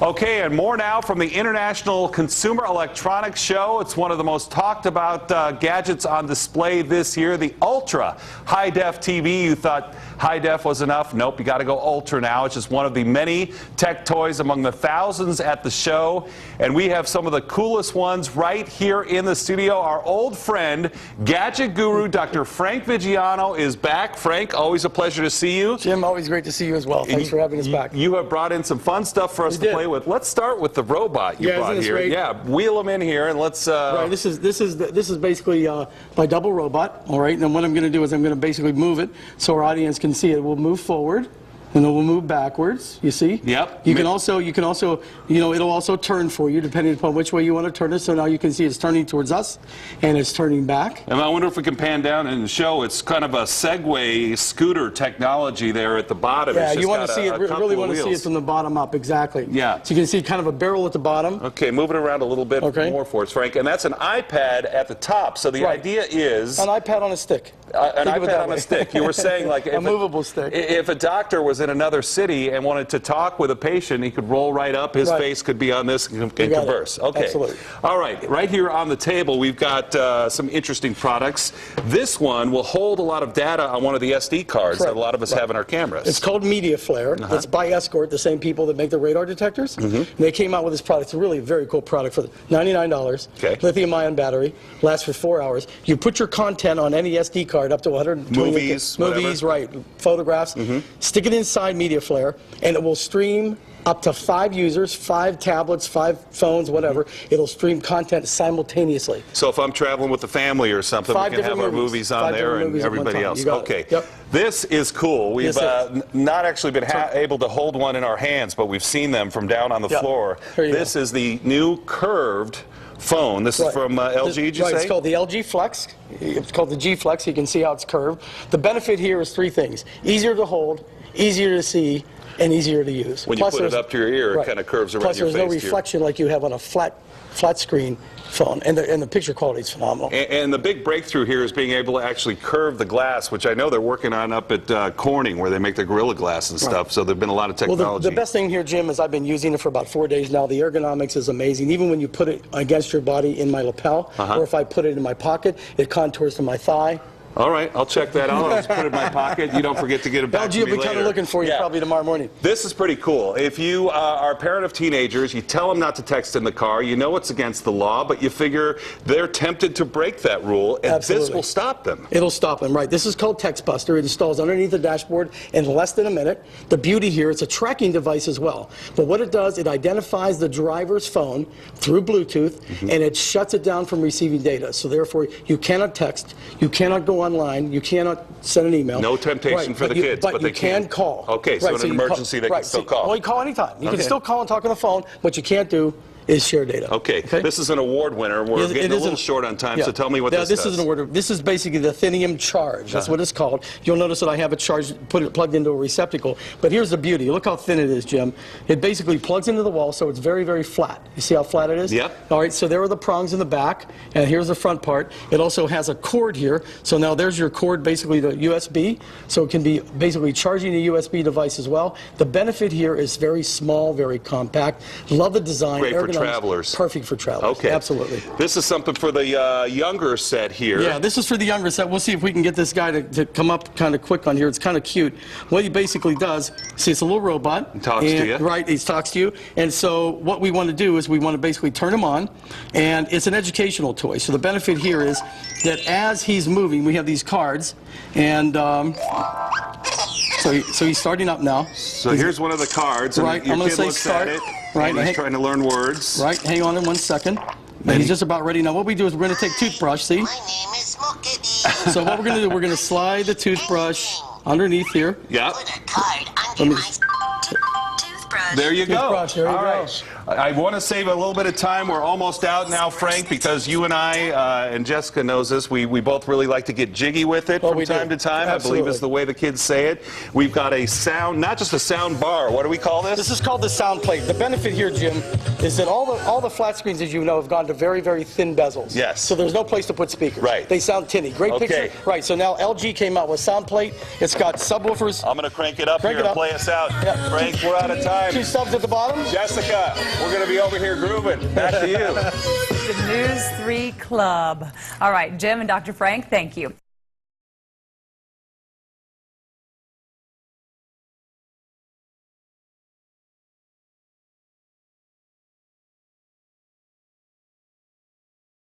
Okay, and more now from the International Consumer Electronics Show. It's one of the most talked about gadgets on display this year, the Ultra High Def TV. You thought high def was enough? Nope, you got to go Ultra now. It's just one of the many tech toys among the thousands at the show. And we have some of the coolest ones right here in the studio. Our old friend, gadget guru, Dr. Frank Vigiano is back. Frank, always a pleasure to see you. Jim, always great to see you as well. Thanks for having us back. You have brought in some fun stuff for us to play with. Let's start with the robot you brought here. Great? Yeah, wheel them in here and let's. Right, this is basically my double robot. All right, and then what I'm going to do is I'm going to basically move it so our audience can see it. We'll move forward. And then we'll move backwards, you see? Yep. You can also, you know, it'll also turn for you depending upon which way you want to turn it. So now you can see it's turning towards us and it's turning back. And I wonder if we can pan down and show it's kind of a Segway scooter technology there at the bottom. Yeah, you want to see it, really want to see it from the bottom up, exactly. Yeah. So you can see kind of a barrel at the bottom. Okay, move it around a little bit more for us, Frank. And that's an iPad at the top. So the idea is... An iPad on a stick. An iPad on a stick. You were saying like... a movable stick. If a doctor was in another city and wanted to talk with a patient, he could roll right up, his face could be on this and converse. Okay. Absolutely. All right, here on the table we've got some interesting products. This one will hold a lot of data on one of the SD cards that a lot of us have in our cameras. It's called Media Flare. It's by Escort, the same people that make the radar detectors. And they came out with this product. It's a really very cool product for $99. Lithium-ion battery, lasts for 4 hours. You put your content on any SD card up to 120 movies, right, photographs. Stick it inside Media Flare, and it will stream up to 5 users, 5 tablets, 5 phones, whatever. It'll stream content simultaneously. So if I'm traveling with the family or something, we can have our movies on there and everybody else. Okay. This is cool. We've not actually been able to hold one in our hands, but we've seen them from down on the floor. This is the new curved phone. This is from LG, did you say? It's called the LG Flex. It's called the G Flex. You can see how it's curved. The benefit here is 3 things. Easier to hold, easier to see, and easier to use. When you put it up to your ear, it kind of curves around your face. Plus, there's no reflection like you have on a flat screen phone, and the picture quality is phenomenal. And the big breakthrough here is being able to actually curve the glass, which I know they're working on up at Corning, where they make the Gorilla Glass and stuff. So there's been a lot of technology. Well, the best thing here, Jim, is I've been using it for about 4 days now. The ergonomics is amazing. Even when you put it against your body in my lapel, or if I put it in my pocket, it contours to my thigh. All right, I'll check that out. I'll just put it in my pocket. You don't forget to get it back to me later. LG will be kind of looking for you probably tomorrow morning. This is pretty cool. If you are a parent of teenagers, you tell them not to text in the car. You know it's against the law, but you figure they're tempted to break that rule, and this will stop them. It'll stop them, right. This is called Text Buster. It installs underneath the dashboard in less than a minute. The beauty here, it's a tracking device as well. But what it does, it identifies the driver's phone through Bluetooth, and it shuts it down from receiving data. So therefore, you cannot text, you cannot go online, you cannot send an email. No temptation for the kids, but they can call. Okay, so in an emergency, they can still call. Well, you call anytime. You can still call and talk on the phone. What you can't do is share data. Okay. This is an award winner. We're getting a little short on time, so tell me what this does. This is an award. This is basically the Thinium Charge. That's what it's called. You'll notice that I have it charged, plugged into a receptacle. But here's the beauty. Look how thin it is, Jim. It basically plugs into the wall, so it's very, very flat. You see how flat it is? Yep. All right, so there are the prongs in the back, and here's the front part. It also has a cord here. So now there's your cord, basically the USB. So it can be basically charging a USB device as well. The benefit here is very small, very compact. Love the design. Great for travelers. Perfect for travelers. Okay. Absolutely. This is something for the younger set here. Yeah, this is for the younger set. We'll see if we can get this guy to come up kind of quick on here. It's kind of cute. What he basically does, see, it's a little robot. He talks to you. Right, he talks to you. And so what we want to do is we want to basically turn him on, and it's an educational toy. So the benefit here is that as he's moving, we have these cards, and so he's starting up now. So here's one of the cards, and your kid looks at it, and he's trying to learn words. Right, hang on in 1 second. He's just about ready. Now what we do is we're going to take toothbrush, see? My name is Smookity. So what we're going to do, we're going to slide the toothbrush underneath here. Yeah. Put a card under my toothbrush. There you go. Toothbrush, there you All go. right. I want to save a little bit of time. We're almost out now, Frank, because you and I, and Jessica knows this, we both really like to get jiggy with it from time to time. Absolutely. I believe is the way the kids say it. We've got a sound, not just a sound bar. What do we call this? This is called the sound plate. The benefit here, Jim, is that all the flat screens, as you know, have gone to very, very thin bezels. Yes. So there's no place to put speakers. Right. They sound tinny. Great picture. Right. So now LG came out with sound plate. It's got subwoofers. I'm going to crank it up here and play us out. Frank, we're out of time. two subs at the bottom. Jessica, we're going to be over here grooving. Back to you. The News 3 Club. All right, Jim and Dr. Frank, thank you.